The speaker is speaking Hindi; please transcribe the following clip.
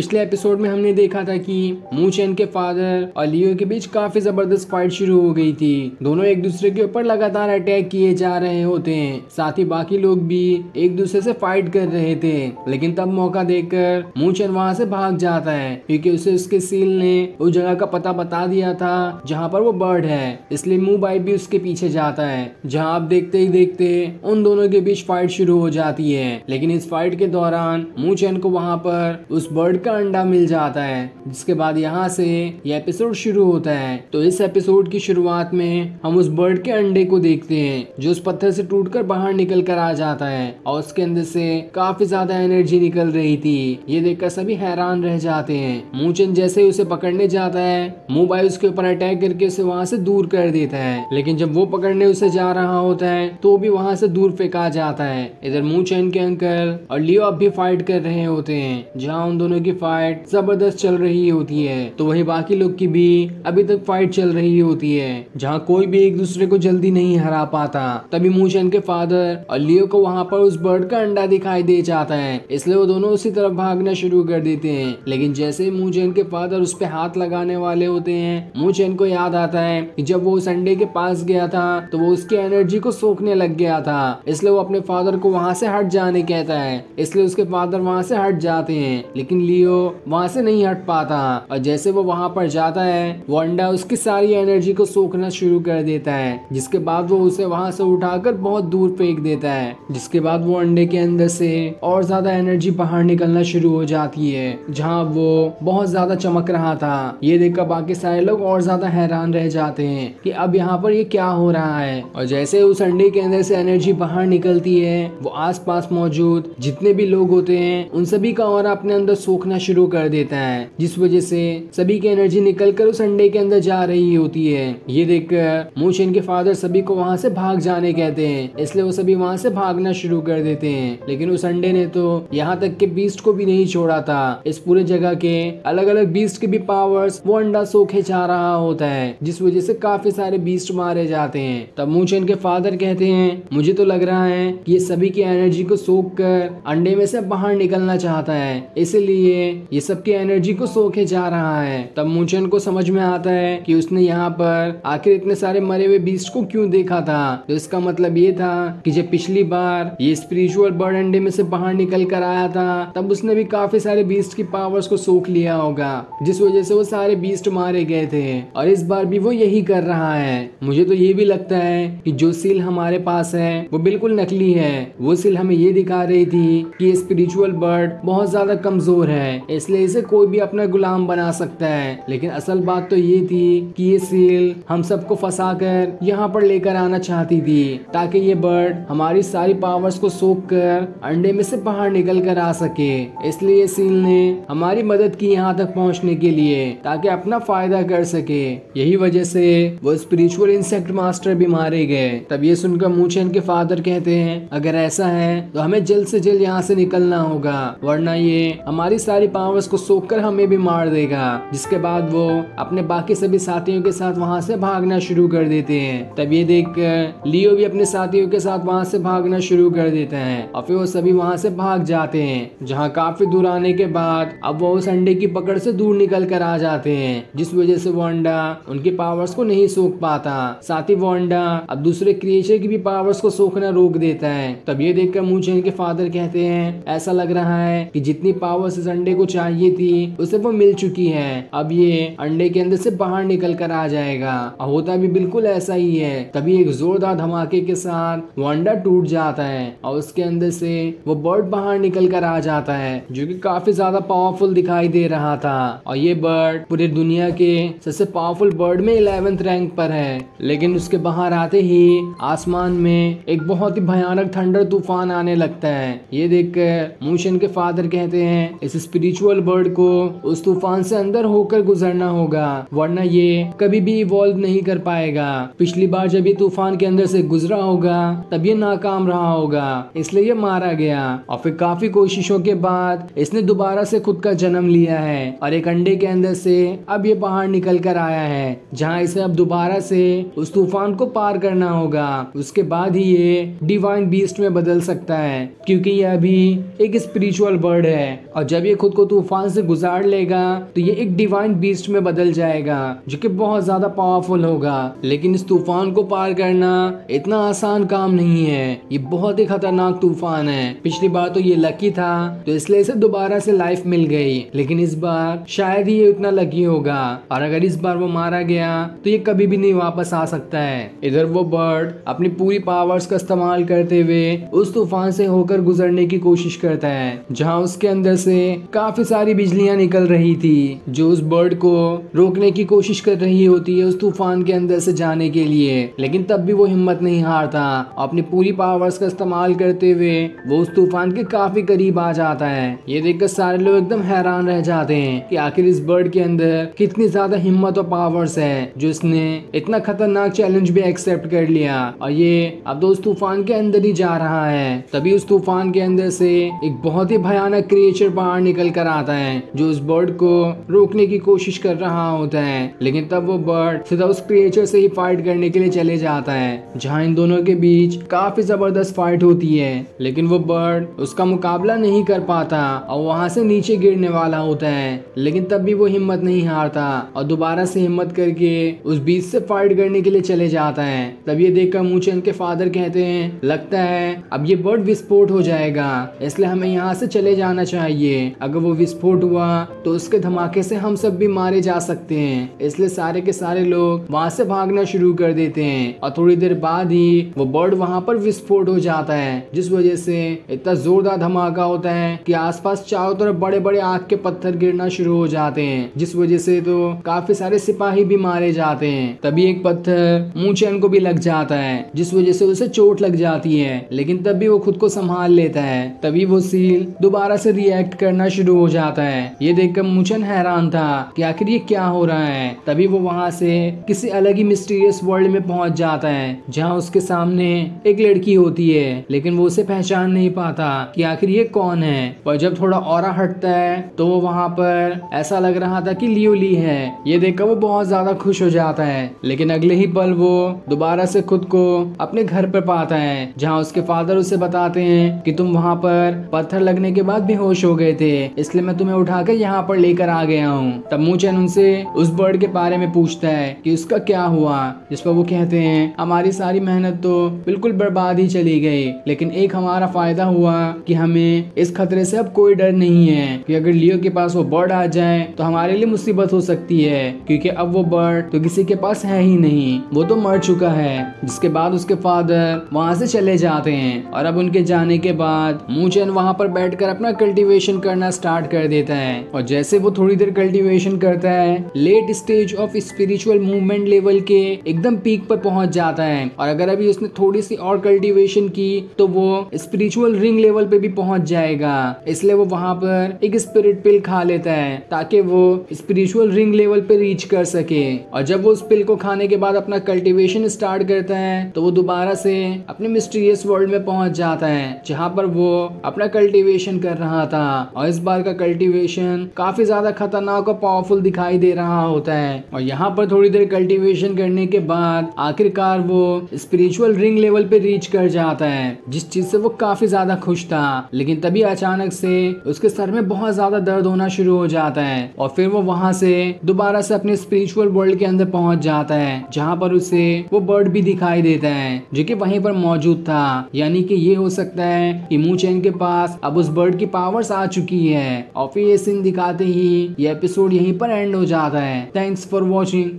पिछले एपिसोड में हमने देखा था कि मूचेन के फादर और लियो के बीच काफी जबरदस्त फाइट शुरू हो गई थी। दोनों एक दूसरे के ऊपर लगातार अटैक किए जा रहे होते हैं, साथ ही बाकी लोग भी एक दूसरे से फाइट कर रहे थे। लेकिन तब मौका देखकर मूचेन वहां से भाग जाता है, क्योंकि उसे उसके सील ने उस जगह का पता बता दिया था जहाँ पर वो बर्ड है। इसलिए मूबाई भी उसके पीछे जाता है, जहाँ आप देखते ही देखते उन दोनों के बीच फाइट शुरू हो जाती है। लेकिन इस फाइट के दौरान मूचेन को वहां पर उस बर्ड का अंडा मिल जाता है, जिसके बाद यहाँ से यह एपिसोड शुरू होता है। तो इस एपिसोड की शुरुआत में हम उस बर्ड के अंडे को देखते हैं, जो उस पत्थर से टूटकर बाहर निकल कर आ जाता है और उसके अंदर से काफी ज्यादा एनर्जी निकल रही थी। ये देखकर सभी हैरान रह जाते हैं। मूचेन जैसे ही उसे पकड़ने जाता है, मूबाई उसके ऊपर अटैक करके उसे वहां से दूर कर देता है। लेकिन जब वो पकड़ने उसे जा रहा होता है तो भी वहां से दूर फेंका जाता है। इधर मूचेन के अंकल और लियो अब भी फाइट कर रहे होते हैं, जहां उन दोनों की फाइट जबरदस्त चल रही होती है। तो वही बाकी लोग की भी अभी तक फाइट चल रही होती है, जहां कोई भी एक दूसरे को जल्दी नहीं हरा पाता। तभी मूचेन के फादर और लियो को वहां पर उस बर्ड का अंडा दिखाई दे जाता है, इसलिए वो दोनों उसी तरफ भागना शुरू कर देते हैं। लेकिन जैसे ही मूचेन के फादर उस पे हाथ लगाने वाले होते हैं, मूचेन को याद आता है कि जब वो उस अंडे के पास गया था तो वो उसकी एनर्जी को सोखने लग गया था। इसलिए वो अपने फादर को वहां से हट जाने कहता है, इसलिए उसके फादर वहां से हट जाते हैं। लेकिन लियो वहां से नहीं हट पाता, और जैसे वो वहां पर जाता है, वो अंडा उसकी सारी एनर्जी को सोखना शुरू कर देता है, जिसके बाद वो उसे वहां से उठाकर बहुत दूर फेंक देता है। जिसके बाद वो अंडे के अंदर से और ज्यादा एनर्जी बाहर निकलना शुरू हो जाती है, जहाँ वो बहुत ज्यादा चमक रहा था। ये देखकर बाकी सारे लोग और ज्यादा हैरान रह जाते हैं कि अब यहाँ पर ये क्या हो रहा है। और जैसे उस अंडे के अंदर से एनर्जी बाहर निकलती है, वो आसपास मौजूद जितने भी लोग होते हैं उन सभी का ऑरा अपने अंदर सोखना शुरू कर देता है, जिस वजह से सभी की एनर्जी निकलकर उस अंडे के अंदर जा रही होती है। ये देखकर मूचेन के फादर सभी को वहां से भाग जाने कहते हैं, इसलिए वो सभी वहां से भागना शुरू कर देते हैं। लेकिन उस अंडे ने तो यहाँ तक के बीस्ट को भी नहीं छोड़ा था। इस पूरे जगह के अलग अलग बीस्ट के भी पावर्स वो अंडा सोखे जा रहा होता है, जिस वजह से काफी सारे बीस्ट मारे जाते हैं। तब मूचेन के फादर कहते हैं, मुझे तो लग रहा है कि ये सभी की एनर्जी को सोख कर अंडे में से बाहर निकलना चाहता है, इसलिए ये सबकी एनर्जी को सोखे जा रहा है। तब मूचेन को समझ में आता है कि उसने यहाँ पर आखिर इतने सारे मरे हुए बीस्ट को क्यों देखा था। तो इसका मतलब ये था कि जब पिछली बार ये स्पिरिचुअल बर्ड अंडे में से बाहर निकल कर आया था, तब उसने भी काफी सारे बीस्ट की पावर्स को सोख लिया होगा, जिस वजह से वो सारे बीस्ट मारे गए थे। और इस बार भी वो यही कर रहा है। मुझे तो ये भी लगता है कि जो सील हमारे पास है वो बिल्कुल नकली है। वो सील हमें ये दिखा रही थी कि ये स्पिरिचुअल बर्ड बहुत ज्यादा कमजोर है, इसलिए इसे कोई भी अपना गुलाम बना सकता है। लेकिन असल बात तो ये थी कि ये सील हम सबको फंसा कर यहाँ पर लेकर आना चाहती थी, ताकि ये बर्ड हमारी सारी पावर्स को सोख कर अंडे में से बाहर निकल कर आ सके। इसलिए सील ने हमारी मदद की यहाँ तक पहुँचने के लिए, ताकि अपना फायदा कर सके। यही वजह से वो स्पिरिचुअल इंसेक्ट मास्टर भी मारे गए। तब ये सुनकर मूचेन के फादर कहते हैं, अगर ऐसा है तो हमें जल्द से जल्द यहाँ से निकलना होगा, वरना ये हमारी सारी पावर्स को सोख कर हमें भी मार देगा। जिसके बाद वो अपने बाकी सभी साथियों के साथ वहाँ से भागना शुरू कर देते हैं। तब ये देखकर लियो भी अपने साथियों के साथ वहाँ से भागना शुरू कर देता है, और फिर वो सभी वहाँ से भाग जाते हैं। जहाँ काफी दूर आने के बाद अब वो उस अंडे की पकड़ से दूर निकल कर आ जाते हैं, जिस वजह से वो अंडा उनकी पावर्स को नहीं सोख पाता। साथ ही वो अंडा अब दूसरे क्रिएचर की भी पावर्स को सोखना रोक देता है। तब ये देखकर मूचेन के फादर कहते हैं, ऐसा लग रहा है कि जितनी पावर्स इस अंडे को चाहिए थी उसे वो मिल चुकी है, अब ये अंडे के अंदर से बाहर निकल कर आ जाएगा। और होता भी बिल्कुल ऐसा ही है। तभी एक जोरदार धमाके के साथ वो अंडा टूट जाता है और उसके अंदर से वो बर्ड बाहर निकल कर आ जाता है, जो कि काफी ज्यादा पावरफुल दिखाई दे रहा था। और ये बर्ड पूरी दुनिया के सबसे पावरफुल बर्ड में 11th रैंक पर है। लेकिन उसके बाहर आते ही आसमान में एक बहुत ही भयानक थंडर तूफान आने लगता है। ये देखकर मूचेन के फादर कहते हैं, इस स्पिरिचुअल बर्ड को उस तूफान से अंदर होकर गुजरना होगा, वरना ये कभी भी इवॉल्व नहीं कर पाएगा। पिछली बार जब ये तूफान के अंदर से गुजरा होगा तब ये नाकाम रहा होगा, इसलिए ये मारा गया। और फिर काफी कोशिशों के बाद इसने दोबारा से खुद का जन्म लिया है और एक अंडे के अंदर से अब ये बाहर निकल कर आया है, जहाँ इसे अब दोबारा से उस तूफान को पार करना होगा। उसके बाद ही ये डिवाइन बीस्ट में बदल सकता है, क्योंकि ये अभी एक स्पिरिचुअल बर्ड है। और जब ये खुद खुद को तूफान से गुजार लेगा तो ये एक डिवाइन बीस्ट में बदल जाएगा जो कि बहुत ज्यादा पावरफुल होगा। लेकिन इस तूफान को पार करना इतना आसान काम नहीं है, ये बहुत ही खतरनाक तूफान है। पिछली बार तो ये लकी था तो इसलिए इसे दोबारा से लाइफ मिल गई, लेकिन इस बार शायद ही ये उतना लकी होगा और अगर इस बार वो मारा गया तो ये कभी भी नहीं वापस आ सकता है। इधर वो बर्ड अपनी पूरी पावर्स का इस्तेमाल करते हुए उस तूफान से होकर गुजरने की कोशिश करता है जहां उसके अंदर से काफी सारी बिजलियां निकल रही थी जो उस बर्ड को रोकने की कोशिश कर रही होती है उस तूफान के अंदर से जाने के लिए। लेकिन तब भी वो हिम्मत नहीं हारता, अपनी पूरी पावर्स का इस्तेमाल करते हुए वो उस तूफान के काफी करीब आ जाता है। ये देखकर सारे लोग एकदम हैरान रह जाते हैं कि आखिर इस बर्ड के अंदर कितनी ज्यादा हिम्मत और पावर्स है जो इसने इतना खतरनाक चैलेंज भी एक्सेप्ट कर लिया और ये अब तो उस तूफान के अंदर ही जा रहा है। तभी उस तूफान के अंदर से एक बहुत ही भयानक क्रिएचर बाहर निकल कर आता है जो उस बर्ड को रोकने की कोशिश कर रहा होता है। लेकिन तब वो बर्ड सीधा उस क्रिएचर से ही फाइट करने के लिए चले जाता है जहां इन दोनों के बीच काफी जबरदस्त फाइट होती है। लेकिन वो बर्ड उसका मुकाबला नहीं कर पाता और वहां से नीचे गिरने वाला होता है, लेकिन तब भी वो हिम्मत नहीं हारता और दोबारा से हिम्मत करके उस बीच से फाइट करने के लिए चले जाता है। तब ये देखकर मूचेन के फादर कहते हैं लगता है अब ये बर्ड विस्फोट हो जाएगा, इसलिए हमें यहाँ से चले जाना चाहिए। अगर वो विस्फोट हुआ तो उसके धमाके से हम सब भी मारे जा सकते हैं, इसलिए सारे के सारे लोग वहाँ से भागना शुरू कर देते हैं और थोड़ी देर बाद ही वो बर्ड वहाँ पर विस्फोट हो जाता है जिस वजह से इतना जोरदार धमाका होता है कि आसपास चारों तरफ बड़े बड़े आग के पत्थर गिरना शुरू हो जाते हैं जिस वजह से तो काफी सारे सिपाही भी मारे जाते हैं। तभी एक पत्थर मूचेन को भी लग जाता है जिस वजह से उसे चोट लग जाती है, लेकिन तब भी वो खुद को संभाल लेता है। तभी वो सील दोबारा से रिएक्ट करना शुरू हो जाता है। ये देखकर मूचेन हैरान था कि आखिर ये क्या हो रहा है। तभी वो वहाँ से किसी अलग ही मिस्टीरियस वर्ल्ड में पहुंच जाता है जहाँ उसके सामने एक लड़की होती है, लेकिन वो उसे पहचान नहीं पाता कि आखिर ये कौन है। पर जब थोड़ा ऑरा हटता है तो वो वहाँ पर ऐसा लग रहा था कि लियो ली है। ये देखकर वो बहुत ज्यादा खुश हो जाता है, लेकिन अगले ही पल वो दोबारा से खुद को अपने घर पर पाता है जहाँ उसके फादर उसे बताते हैं कि तुम वहाँ पर पत्थर लगने के बाद बेहोश हो गए थे, इसलिए मैं तुम्हें उठाकर यहाँ पर लेकर आ गया हूँ। तब मूचेन उनसे उस बर्ड के बारे में पूछता है कि उसका क्या हुआ, जिस पर वो कहते हैं हमारी सारी मेहनत तो बिल्कुल बर्बाद ही चली गई, लेकिन एक हमारा फायदा हुआ कि हमें इस खतरे से अब कोई डर नहीं है कि अगर लियो के पास वो बर्ड आ जाए तो हमारे लिए मुसीबत हो सकती है, क्योंकि अब वो बर्ड तो किसी के पास है ही नहीं, वो तो मर चुका है। जिसके बाद उसके फादर वहाँ से चले जाते हैं और अब उनके जाने के बाद मूचेन वहाँ पर बैठकर अपना कल्टीवेशन करना स्टार्ट कर देता है। और जैसे वो थोड़ी देर कल्टीवेशन करता है late stage of spiritual movement level के एकदम पीक पर पहुंच जाता है और अगर अभी उसने थोड़ी सी और कल्टीवेशन की तो वो स्पिरिचुअल रिंग लेवल पे भी पहुंच जाएगा। इसलिए वो वहां पर एक स्पिरिट पिल खा लेता है ताकि वो स्पिरिचुअल रिंग लेवल पे रीच कर सके। और जब वो उस पिल को खाने के बाद अपना कल्टीवेशन स्टार्ट करता है तो वो दोबारा से अपने मिस्टीरियस वर्ल्ड में पहुंच जाता है जहाँ पर वो अपना कल्टीवेशन कर रहा था। और इस बार का कल्टीवेशन काफी ज्यादा खतरनाक और पावरफुल दिखाई दे रहा होता है। और यहाँ पर थोड़ी देर कल्टीवेशन करने के बाद आखिरकार वो स्पिरिचुअल रिंग लेवल पे रीच कर जाता है, जिस चीज से वो काफी ज्यादा खुश था। लेकिन तभी अचानक से उसके सर में बहुत ज्यादा दर्द होना शुरू हो जाता है और फिर वो वहां से दोबारा से अपने स्पिरिचुअल वर्ल्ड के अंदर पहुंच जाता है जहाँ पर उसे वो बर्ड भी दिखाई देता है जो कि वहीं पर मौजूद था। यानी कि ये हो सकता है कि मूचेन के पास अब उस बर्ड की पावर्स आ चुकी है। और फिर ये सीन दिखाते ही ये एपिसोड यहीं पर एंड हो जाता है। Thanks for watching.